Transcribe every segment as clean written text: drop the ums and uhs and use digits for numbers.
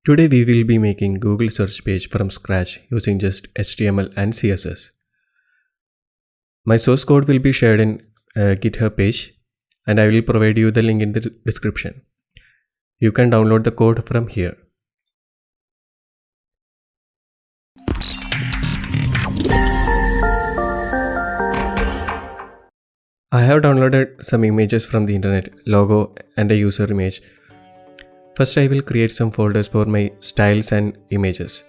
Today we will be making Google search page from scratch using just HTML and CSS. My source code will be shared in GitHub page and I will provide you the link in the description. You can download the code from here. I have downloaded some images from the internet, logo and a user image. First I will create some folders for my styles and images.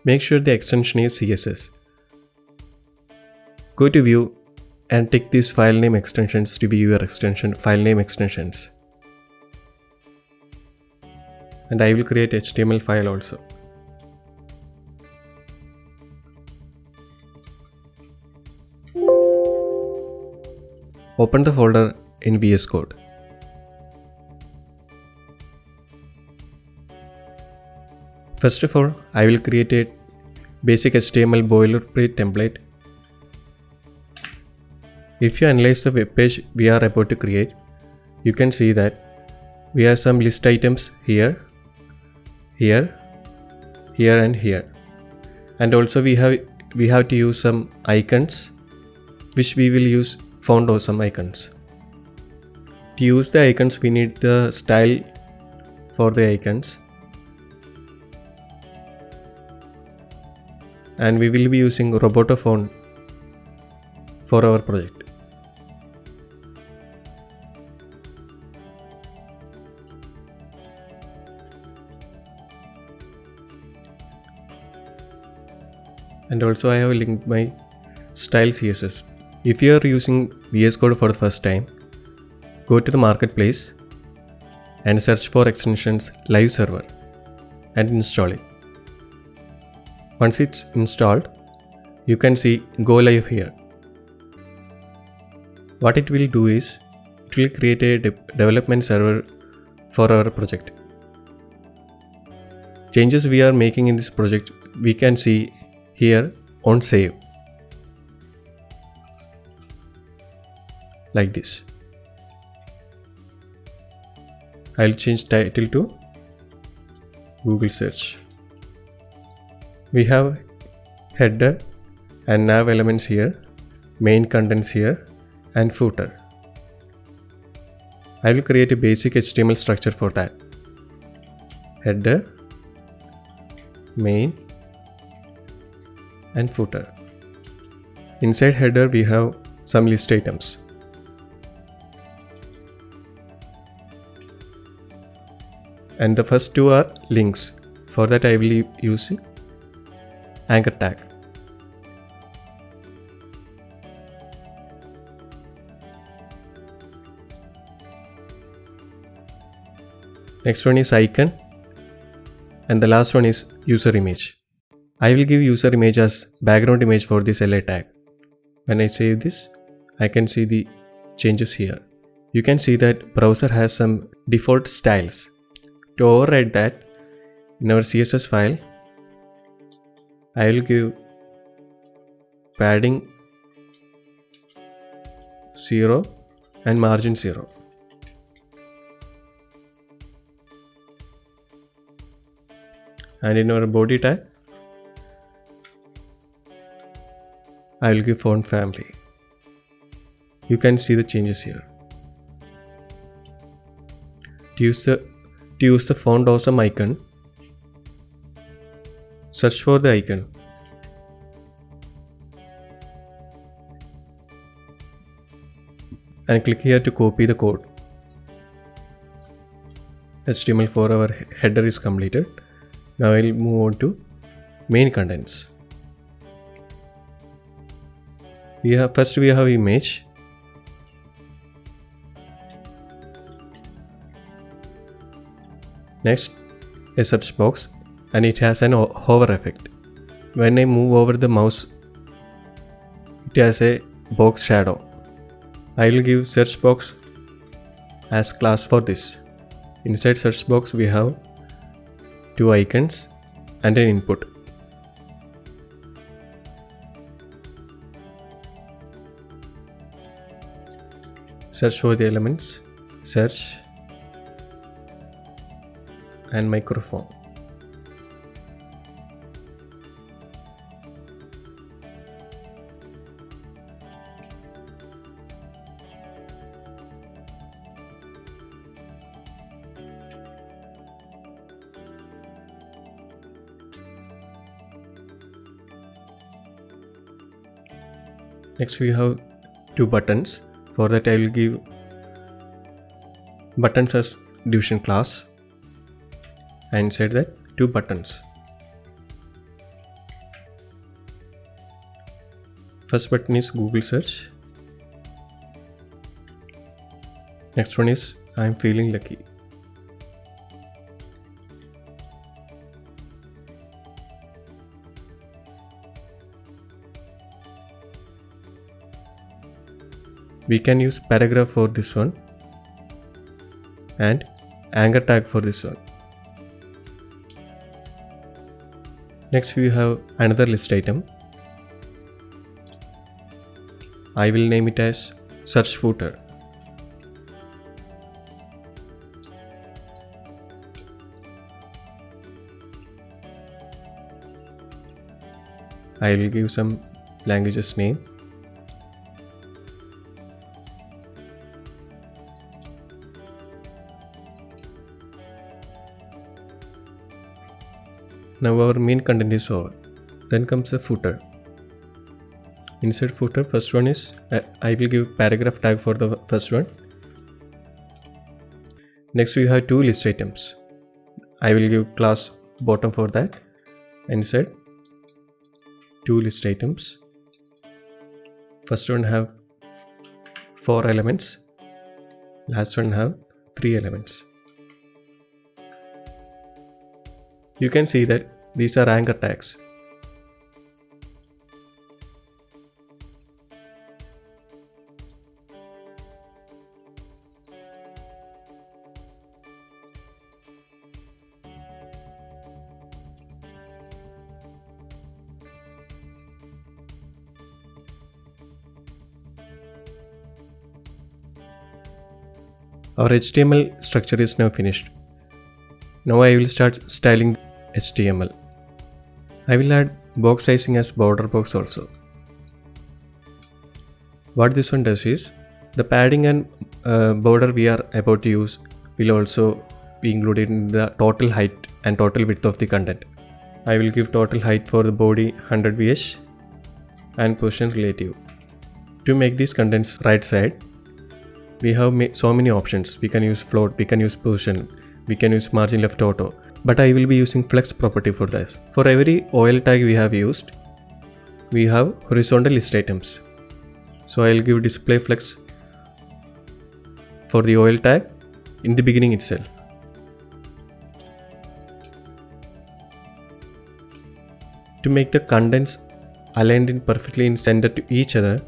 Make sure the extension is CSS. Go to View and tick these file name extensions to be your extension file name extensions. And I will create HTML file also. Open the folder in VS Code. First of all, I will create a basic HTML boilerplate template. If you analyze the web page we are about to create, you can see that we have some list items here, here, and here. And also we have to use some icons, which we will use font awesome icons. To use the icons we need the style for the icons. And we will be using Roboto font for our project. And also I have linked my style CSS. If you are using VS Code for the first time, go to the marketplace and search for extensions live server and install it. Once it's installed, you can see go live here. What it will do is, it will create a development server for our project. Changes we are making in this project, we can see here on save. Like this. I'll change title to Google search. We have header and nav elements here, main contents here, and footer. I will create a basic HTML structure for that. Header, main, and footer. Inside header we have some list items. And the first two are links. For that I will use anchor tag. Next one is icon and the last one is user image. I will give user image as background image for this LA tag. When I save this, I can see the changes here. You can see that browser has some default styles. To override that, in our CSS file, I will give padding 0 and margin 0. And in our body tag, I will give font family. You can see the changes here. To use the font awesome icon, search for the icon. And click here to copy the code. HTML for our header is completed. Now I will move on to main contents. First we have image. Next, a search box, and it has an hover effect. When I move over the mouse, it has a box shadow. I will give search box as class for this. Inside search box we have 2 icons and an input. Search for the elements, search and microphone. Next we have 2 buttons. For that I will give buttons as division class and inside that 2 buttons. First button is Google search. Next one is I am feeling lucky. We can use paragraph for this one and anchor tag for this one. Next we have another list item. I will name it as search footer. I will give some languages name. Now our main content is over. Then comes the footer. Inside footer, first one is I will give paragraph tag for the first one. Next we have 2 list items. I will give class bottom for that. Inside 2 list items. First one have 4 elements. Last one have 3 elements. You can see that these are anchor tags. Our HTML structure is now finished. Now I will start styling HTML. I will add box sizing as border box also. What this one does is, the padding and border we are about to use will also be included in the total height and total width of the content. I will give total height for the body 100 VH and position relative. To make these contents right side, we have so many options. We can use float, we can use position, we can use margin left auto. But I will be using flex property for that. For every OL tag we have used, we have horizontal list items. So I will give display flex for the OL tag in the beginning itself. To make the contents aligned in perfectly in center to each other,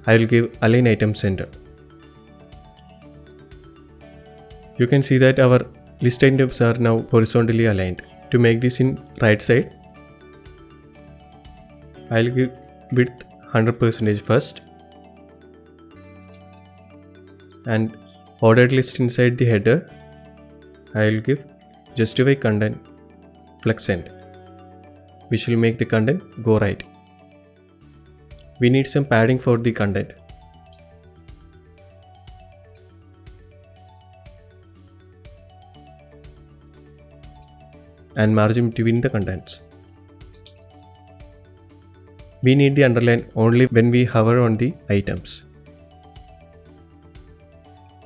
I will give align item center. You can see that our list items are now horizontally aligned. To make this in right side, I will give width 100% first and ordered list inside the header. I will give justify content flex end, which will make the content go right. We need some padding for the content. And margin between the contents. We need the underline only when we hover on the items.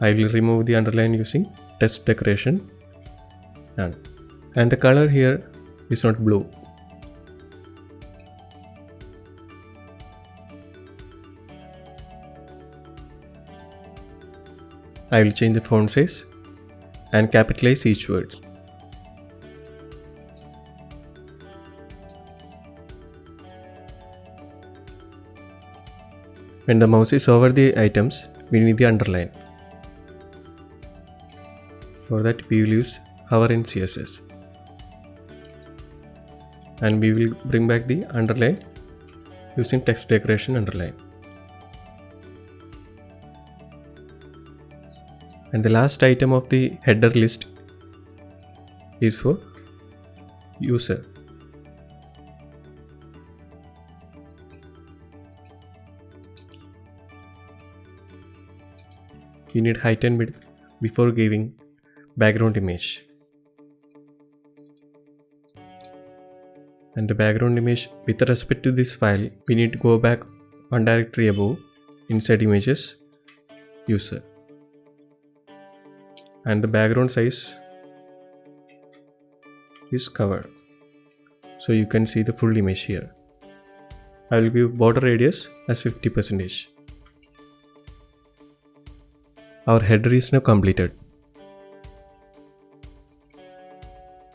I will remove the underline using text decoration. Done. And the color here is not blue. I will change the font size and capitalize each word. When the mouse is over the items, we need the underline. For that we will use hover in CSS. and we will bring back the underline using text decoration underline. And the last item of the header list is for user. You need height and width before giving background image. And the background image with respect to this file, we need to go back one directory above, inside images, user. And the background size is cover, so you can see the full image here. I will give border radius as 50%. Our header is now completed.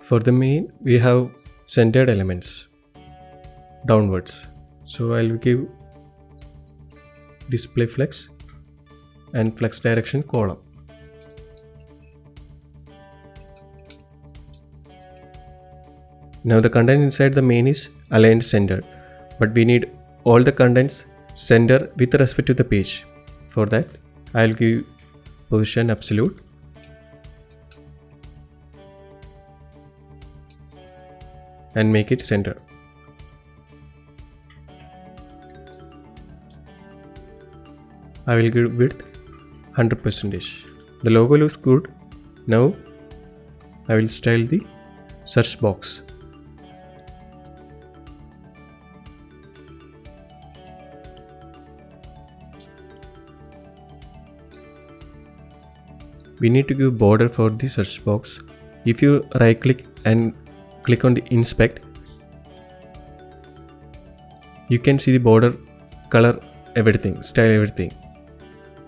For the main, we have centered elements downwards, so I will give display flex and flex direction column. Now the content inside the main is aligned center, but we need all the contents center with respect to the page. For that, I will give position absolute and make it center. I will give width 100%. The logo looks good. Now I will style the search box. We need to give border for the search box. If you right click and click on the inspect, you can see the border, color, everything, style, everything.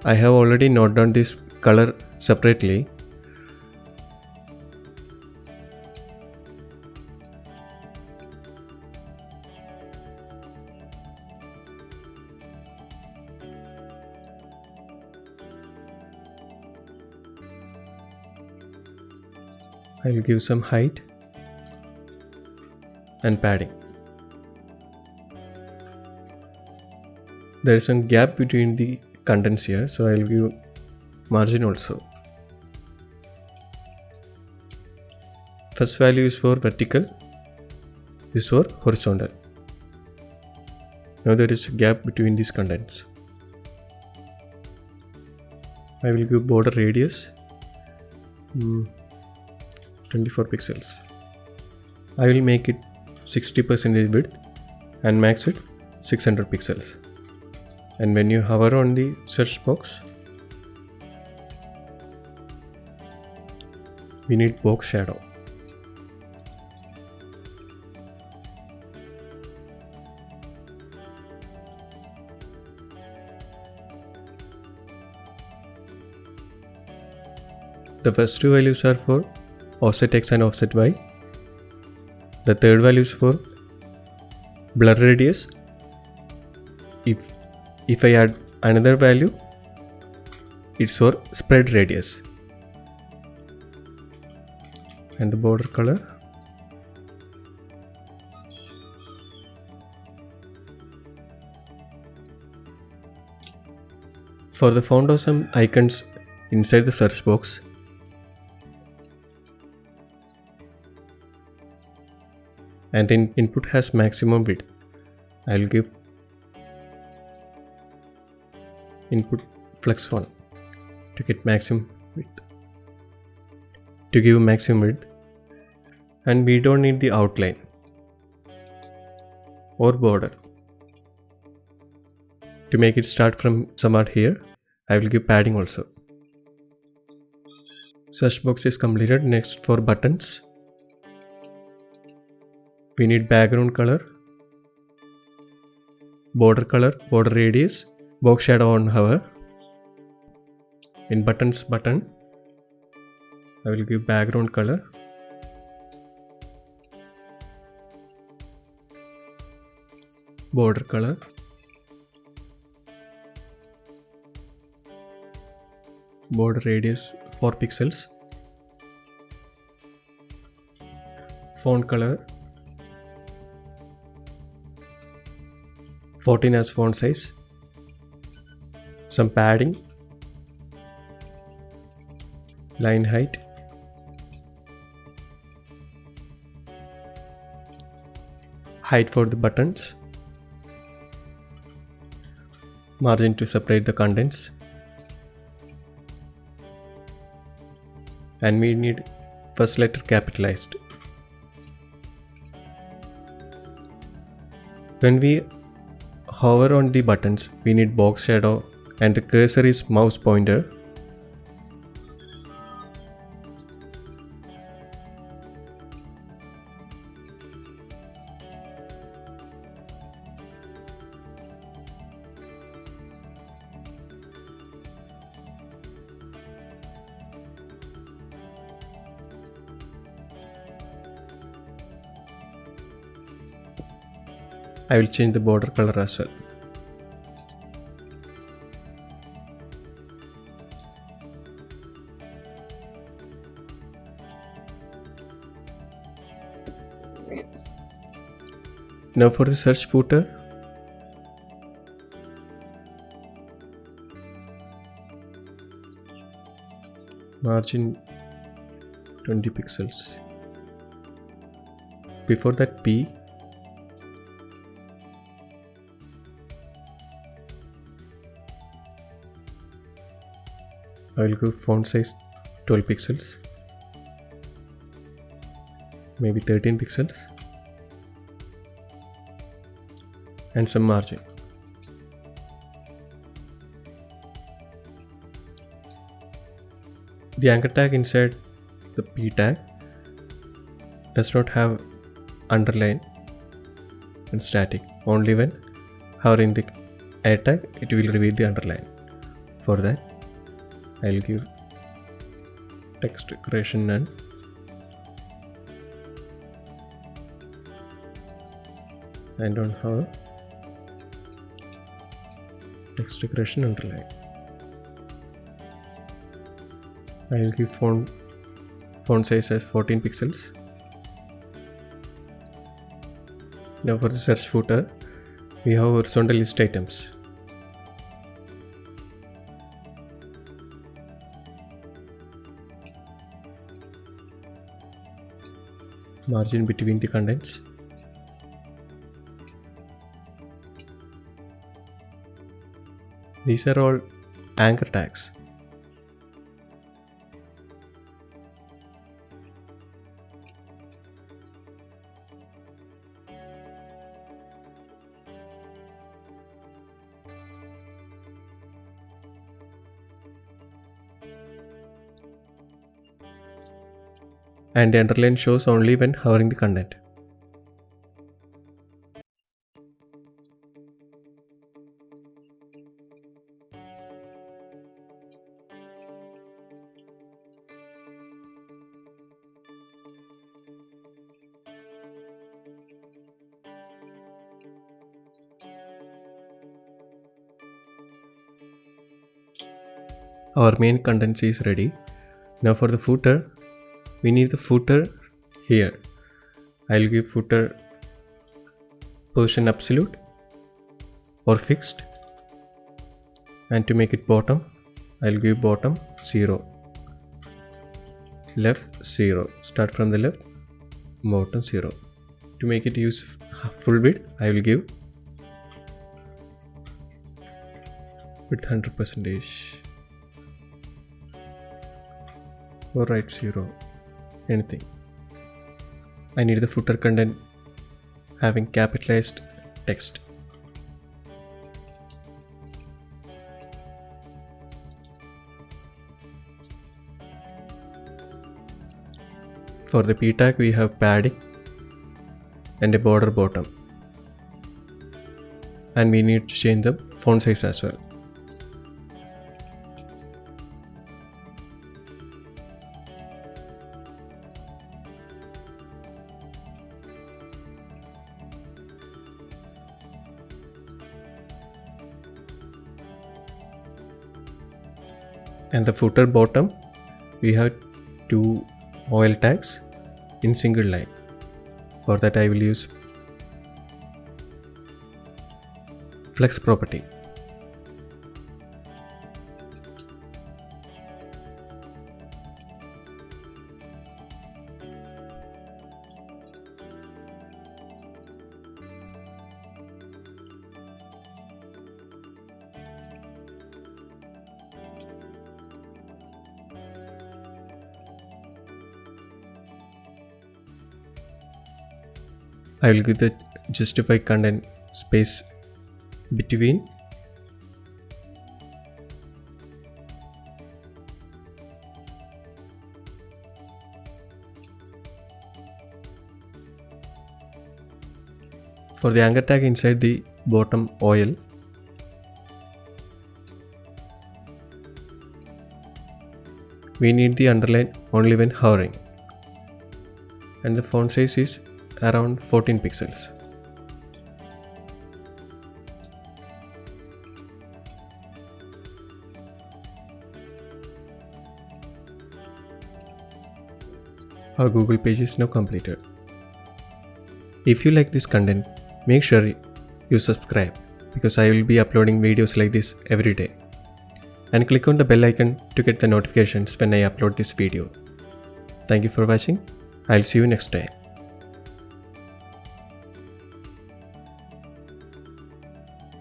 I have already noted down this color separately. I will give some height and padding. There is some gap between the contents here, so I will give margin also. First value is for vertical, this for horizontal. Now there is a gap between these contents. I will give border radius 24 pixels. I will make it 60% width and max width 600 pixels. And when you hover on the search box, we need box shadow. The first two values are for offset X and offset Y. The third value is for blur radius. If I add another value, it's for spread radius. And the border color. For the font or some icons inside the search box, and then input has maximum width, I will give input flex font to get maximum width, to give maximum width. And we don't need the outline or border. To make it start from somewhere here, I will give padding also. Search box is completed. Next, for buttons, we need background color, border color, border radius, box shadow on hover. In buttons button, I will give background color, border color, border radius 4 pixels, font color 14 as font size, some padding, line height, height for the buttons, margin to separate the contents, and we need first letter capitalized. When we hover on the buttons, we need box shadow and the cursor is mouse pointer. I will change the border color as well. Now for the search footer, margin 20 pixels. Before that P, I will give font size 12 pixels, maybe 13 pixels, and some margin. The anchor tag inside the P tag does not have underline and static. Only when hovering the A tag it will reveal the underline. For that I will give text decoration none, and on hover text decoration underline. I will give font size as 14 pixels. Now for the search footer, we have horizontal list items. Margin between the contents. These are all anchor tags. And the underline shows only when hovering the content. Our main contents is ready. Now for the footer, we need the footer here. I'll give footer position absolute or fixed, and to make it bottom, I'll give bottom 0, left 0. Start from the left, bottom 0. To make it use full width, I will give width 100% or right 0. Anything. I need the footer content having capitalized text. For the P tag we have padding and a border bottom, and we need to change the font size as well. And the footer bottom, we have 2 oil tags in single line. For that I will use flex property. I will give the justify content space between. For the anchor tag inside the bottom OL, we need the underline only when hovering, and the font size is around 14 pixels. Our Google page is now completed. If you like this content, make sure you subscribe because I will be uploading videos like this every day. And click on the bell icon to get the notifications when I upload this video. Thank you for watching. I'll see you next time.